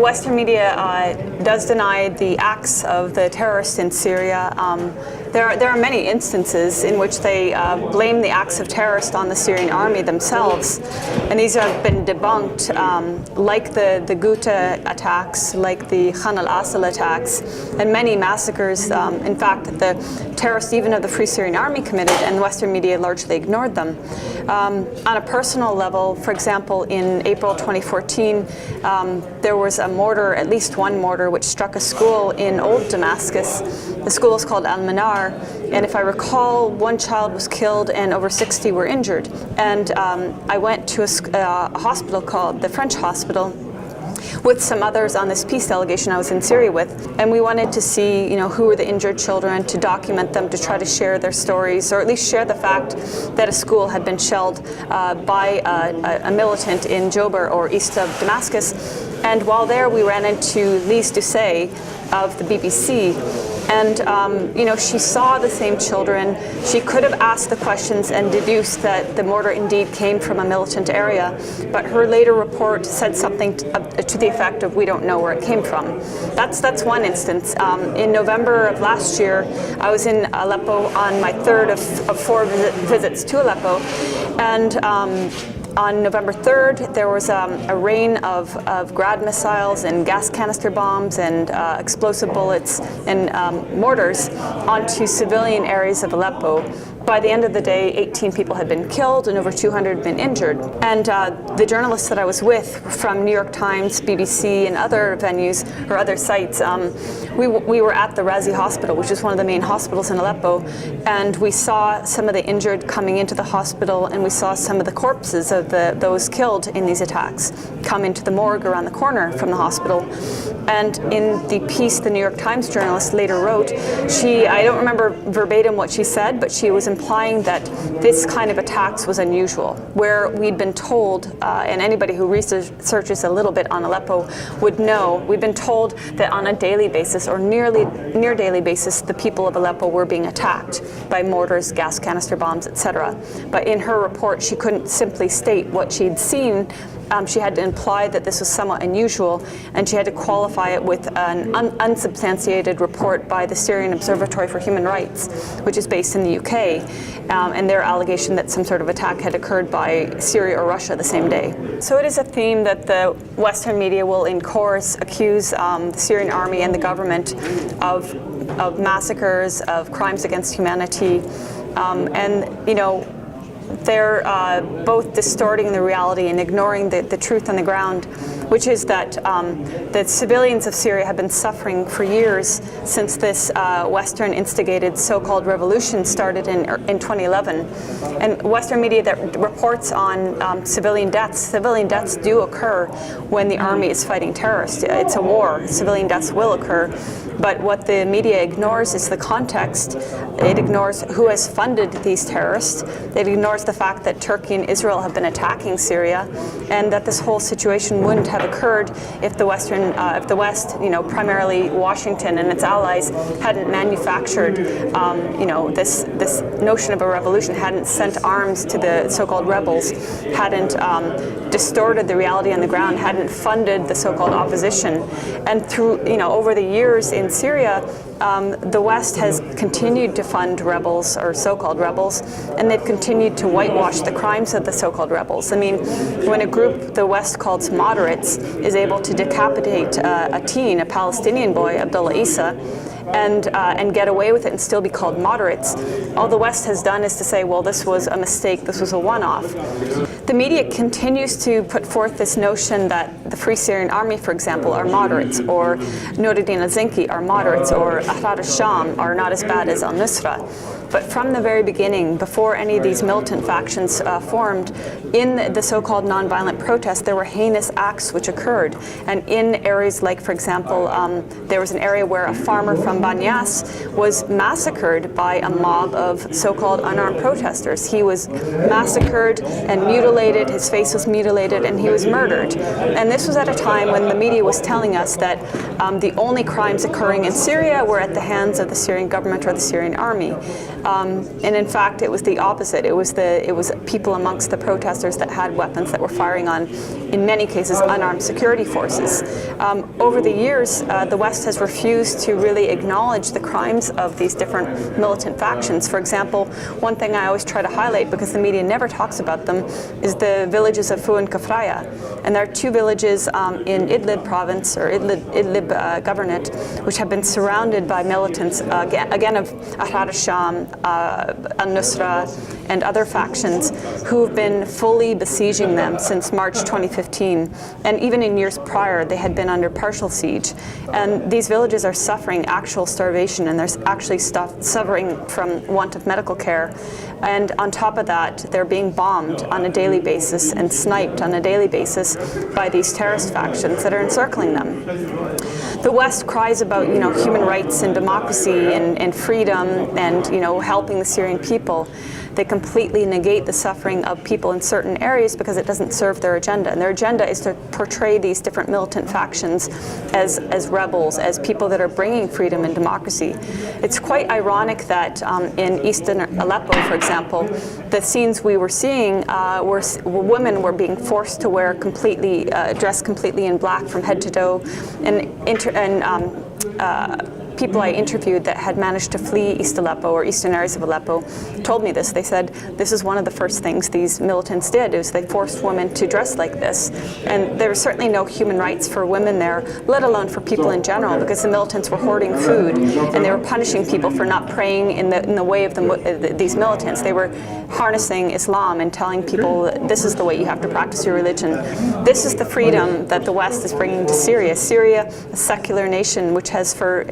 Western media does deny the acts of the terrorists in Syria. There are many instances in which they blame the acts of terrorists on the Syrian army themselves, and these have been debunked, like the Ghouta attacks, like the Khan al-Assal attacks, and many massacres. In fact, the terrorists even of the Free Syrian Army committed, and Western media largely ignored them. On a personal level, for example, in April 2014, there was a mortar, at least one mortar, which struck a school in Old Damascus. The school is called Al-Manar, and if I recall, one child was killed and over 60 were injured. And I went to a hospital called the French Hospital with some others on this peace delegation I was in Syria with, and we wanted to see, who were the injured children, to document them, to try to share their stories, or at least share the fact that a school had been shelled by a militant in Jobar, or east of Damascus. And while there, we ran into Lise Doucet of the BBC, and she saw the same children. She could have asked the questions and deduced that the mortar indeed came from a militant area, but her later report said something to the effect of, we don't know where it came from. That's one instance. In November of last year, I was in Aleppo on my third of four visits to Aleppo, and on November 3rd, there was a rain of Grad missiles and gas canister bombs and explosive bullets and mortars onto civilian areas of Aleppo. By the end of the day, 18 people had been killed and over 200 had been injured. And the journalists that I was with from New York Times, BBC, and other venues or other sites, we were at the Razi Hospital, which is one of the main hospitals in Aleppo, and we saw some of the injured coming into the hospital, and we saw some of the corpses of those killed in these attacks come into the morgue around the corner from the hospital. And in the piece the New York Times journalist later wrote, I don't remember verbatim what she said, but she was implying that this kind of attacks was unusual, where we'd been told, and anybody who researches a little bit on Aleppo would know, we'd been told that on a daily basis, or near daily basis, the people of Aleppo were being attacked by mortars, gas canister bombs, etc. But in her report, she couldn't simply state what she'd seen. She had to imply that this was somewhat unusual, and she had to qualify it with an unsubstantiated report by the Syrian Observatory for Human Rights, which is based in the UK, and their allegation that some sort of attack had occurred by Syria or Russia the same day. So it is a theme that the Western media will in chorus accuse the Syrian army and the government of massacres, of crimes against humanity, they're both distorting the reality and ignoring the truth on the ground, which is that the civilians of Syria have been suffering for years since this Western instigated so-called revolution started in 2011. And Western media that reports on civilian deaths do occur when the army is fighting terrorists. It's a war. Civilian deaths will occur. But what the media ignores is the context. It ignores who has funded these terrorists. It ignores the fact that Turkey and Israel have been attacking Syria, and that this whole situation wouldn't have occurred if the West, primarily Washington and its allies, hadn't manufactured, this notion of a revolution, hadn't sent arms to the so-called rebels, hadn't distorted the reality on the ground, hadn't funded the so-called opposition, and through, over the years in Syria, the West has continued to fund rebels, or so-called rebels, and they've continued to whitewash the crimes of the so-called rebels. I mean, when a group the West calls moderates is able to decapitate a Palestinian boy, Abdullah Isa, and get away with it and still be called moderates, all the West has done is to say, well, this was a mistake, this was a one-off. The media continues to put forth this notion that the Free Syrian Army, for example, are moderates, or Nuruddin al-Zinki are moderates, or Ahrar al-Sham are not as bad as al-Nusra. But from the very beginning, before any of these militant factions formed, in the so-called nonviolent protests, there were heinous acts which occurred. And in areas like, for example, there was an area where a farmer from Banyas was massacred by a mob of so-called unarmed protesters. He was massacred and mutilated, his face was mutilated, and he was murdered. And this was at a time when the media was telling us that the only crimes occurring in Syria were at the hands of the Syrian government or the Syrian army. And in fact, it was the opposite. It was people amongst the protesters that had weapons that were firing on, in many cases, unarmed security forces. Over the years, the West has refused to really acknowledge the crimes of these different militant factions. For example, one thing I always try to highlight, because the media never talks about them, is the villages of Fu and Kafraya. And there are two villages in Idlib province, or Idlib governorate, which have been surrounded by militants, again of Ahrar al-Sham, al-Nusra, and other factions, who've been fully besieging them since March 2015. And even in years prior, they had been under partial siege. And these villages are suffering actual starvation, and they're actually suffering from want of medical care. And on top of that, they're being bombed on a daily basis and sniped on a daily basis by these terrorist factions that are encircling them. The West cries about, human rights and democracy and freedom and, helping the Syrian people. They completely negate the suffering of people in certain areas because it doesn't serve their agenda. And their agenda is to portray these different militant factions as rebels, as people that are bringing freedom and democracy. It's quite ironic that in eastern Aleppo, for example, the scenes we were seeing were women were being forced to wear dressed completely in black from head to toe, and people I interviewed that had managed to flee East Aleppo or eastern areas of Aleppo told me this. They said this is one of the first things these militants did, is they forced women to dress like this. And there was certainly no human rights for women there, let alone for people in general, because the militants were hoarding food and they were punishing people for not praying in the way of these militants. They were harnessing Islam and telling people that this is the way you have to practice your religion. This is the freedom that the West is bringing to Syria. Syria, a secular nation which has for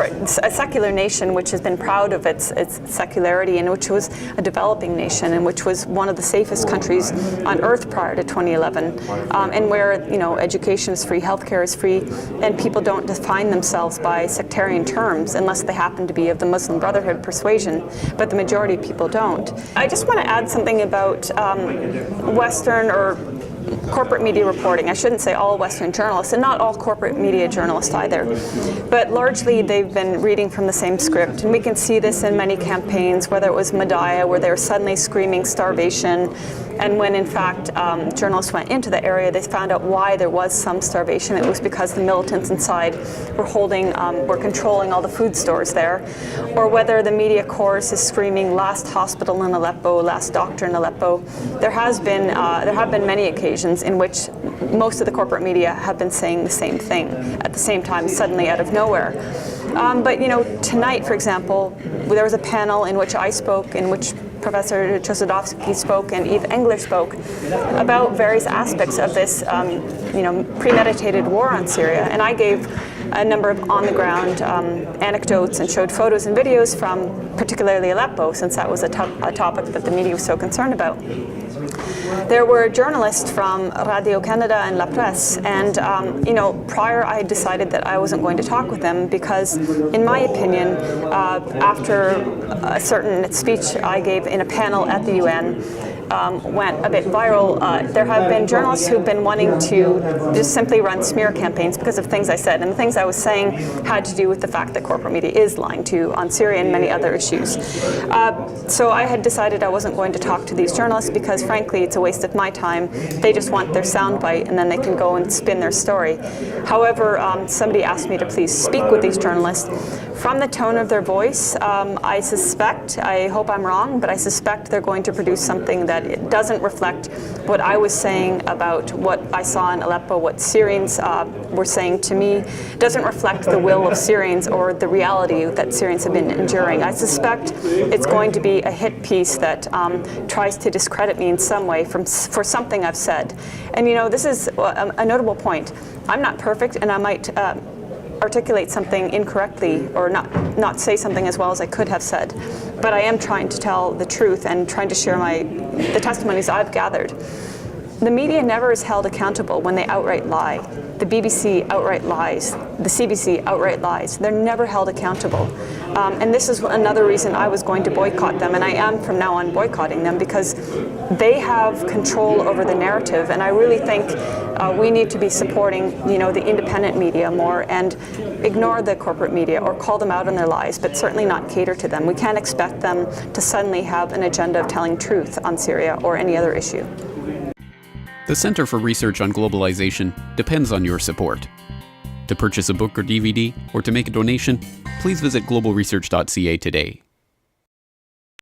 a secular nation which has been proud of its secularity, and which was a developing nation, and which was one of the safest countries on earth prior to 2011, and where education is free, healthcare is free, and people don't define themselves by sectarian terms unless they happen to be of the Muslim Brotherhood persuasion, but the majority of people don't. I just want to add something about Western or corporate media reporting. I shouldn't say all Western journalists, and not all corporate media journalists either, but largely they've been reading from the same script. And we can see this in many campaigns, whether it was Madaya, where they were suddenly screaming starvation, and when in fact journalists went into the area, they found out why there was some starvation. It was because the militants inside were controlling all the food stores there. Or whether the media chorus is screaming last hospital in Aleppo, last doctor in Aleppo. There have been many occasions in which most of the corporate media have been saying the same thing at the same time, suddenly out of nowhere. But tonight, for example, there was a panel in which I spoke, in which Professor Chossudovsky spoke and Eve Engler spoke about various aspects of this premeditated war on Syria. And I gave a number of on-the-ground anecdotes and showed photos and videos from particularly Aleppo, since that was a topic that the media was so concerned about. There were journalists from Radio Canada and La Presse, and prior I had decided that I wasn't going to talk with them because, in my opinion, after a certain speech I gave in a panel at the UN, went a bit viral. There have been journalists who've been wanting to just simply run smear campaigns because of things I said, and the things I was saying had to do with the fact that corporate media is lying on Syria and many other issues. So I had decided I wasn't going to talk to these journalists because, frankly, it's a waste of my time. They just want their soundbite, and then they can go and spin their story. However, somebody asked me to please speak with these journalists. From the tone of their voice, I hope I'm wrong, but I suspect they're going to produce something that it doesn't reflect what I was saying about what I saw in Aleppo, what Syrians were saying to me. It doesn't reflect the will of Syrians or the reality that Syrians have been enduring. I suspect it's going to be a hit piece that tries to discredit me in some way for something I've said. And this is a notable point. I'm not perfect, and I might articulate something incorrectly or not say something as well as I could have said. But I am trying to tell the truth and trying to share the testimonies I've gathered. The media never is held accountable when they outright lie. The BBC outright lies. The CBC outright lies. They're never held accountable. And this is another reason I was going to boycott them, and I am from now on boycotting them, because they have control over the narrative, and I really think we need to be supporting, the independent media more and ignore the corporate media or call them out on their lies, but certainly not cater to them. We can't expect them to suddenly have an agenda of telling truth on Syria or any other issue. The Center for Research on Globalization depends on your support. To purchase a book or DVD, or to make a donation, please visit globalresearch.ca today.